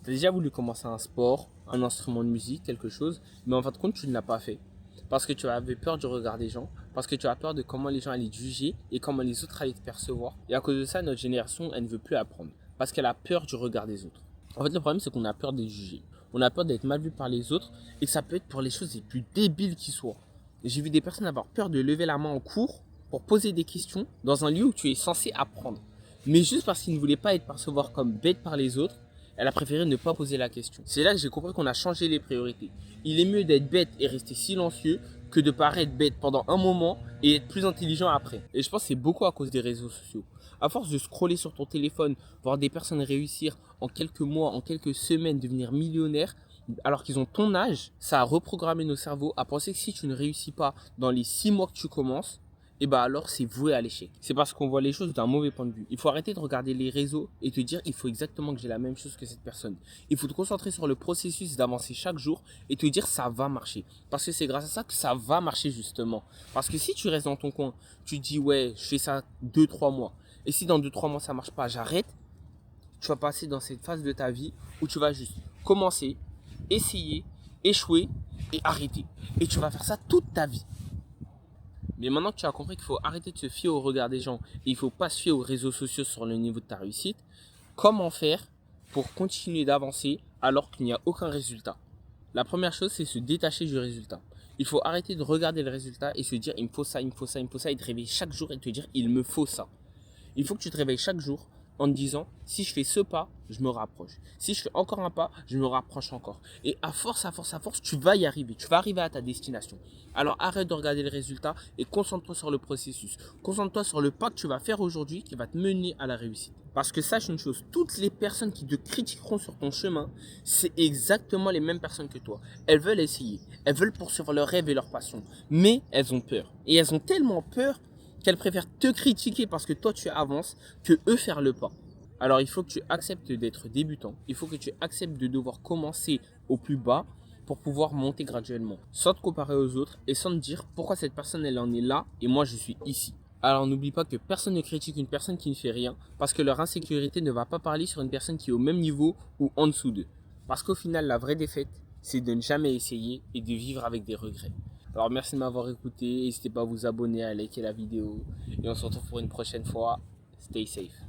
Tu as déjà voulu commencer un sport, un instrument de musique, quelque chose, mais en fin de compte, tu ne l'as pas fait. Parce que tu avais peur du regard des gens, parce que tu as peur de comment les gens allaient te juger et comment les autres allaient te percevoir. Et à cause de ça, notre génération, elle ne veut plus apprendre. Parce qu'elle a peur du regard des autres. En fait, le problème, c'est qu'on a peur d'être jugé. On a peur d'être mal vu par les autres et que ça peut être pour les choses les plus débiles qui soient. J'ai vu des personnes avoir peur de lever la main en cours pour poser des questions dans un lieu où tu es censé apprendre. Mais juste parce qu'ils ne voulaient pas être percevoir comme bête par les autres, elle a préféré ne pas poser la question. C'est là que j'ai compris qu'on a changé les priorités. Il est mieux d'être bête et rester silencieux que de paraître bête pendant un moment et être plus intelligent après. Et je pense que c'est beaucoup à cause des réseaux sociaux. À force de scroller sur ton téléphone, voir des personnes réussir en quelques mois, en quelques semaines, devenir millionnaires, alors qu'ils ont ton âge, ça a reprogrammé nos cerveaux à penser que si tu ne réussis pas dans les 6 mois que tu commences, et bah alors c'est voué à l'échec. C'est parce qu'on voit les choses d'un mauvais point de vue. Il faut arrêter de regarder les réseaux et te dire il faut exactement que j'ai la même chose que cette personne. Il faut te concentrer sur le processus d'avancer chaque jour et te dire ça va marcher. Parce que c'est grâce à ça que ça va marcher justement. Parce que si tu restes dans ton coin, tu te dis ouais je fais ça 2-3 mois. Et si dans 2-3 mois ça marche pas, j'arrête. Tu vas passer dans cette phase de ta vie où tu vas juste commencer, essayer, échouer et arrêter. Et tu vas faire ça toute ta vie. Mais maintenant que tu as compris qu'il faut arrêter de se fier au regard des gens et il ne faut pas se fier aux réseaux sociaux sur le niveau de ta réussite, comment faire pour continuer d'avancer alors qu'il n'y a aucun résultat? La première chose, c'est se détacher du résultat. Il faut arrêter de regarder le résultat et se dire il me faut ça, il me faut ça, il me faut ça, et te réveiller chaque jour et te dire il me faut ça. Il faut que tu te réveilles chaque jour en te disant si je fais ce pas, je me rapproche. Si je fais encore un pas, je me rapproche encore. Et à force, tu vas y arriver. Tu vas arriver à ta destination. Alors arrête de regarder le résultat et concentre-toi sur le processus. Concentre-toi sur le pas que tu vas faire aujourd'hui qui va te mener à la réussite. Parce que sache une chose, toutes les personnes qui te critiqueront sur ton chemin, c'est exactement les mêmes personnes que toi. Elles veulent essayer, elles veulent poursuivre leurs rêves et leurs passions, mais elles ont peur. Et elles ont tellement peur qu'elles préfèrent te critiquer parce que toi tu avances que eux faire le pas. Alors il faut que tu acceptes d'être débutant, il faut que tu acceptes de devoir commencer au plus bas pour pouvoir monter graduellement, sans te comparer aux autres et sans te dire pourquoi cette personne elle en est là et moi je suis ici. Alors n'oublie pas que personne ne critique une personne qui ne fait rien parce que leur insécurité ne va pas parler sur une personne qui est au même niveau ou en dessous d'eux. Parce qu'au final la vraie défaite c'est de ne jamais essayer et de vivre avec des regrets. Alors merci de m'avoir écouté, n'hésitez pas à vous abonner, à liker la vidéo et on se retrouve pour une prochaine fois. Stay safe.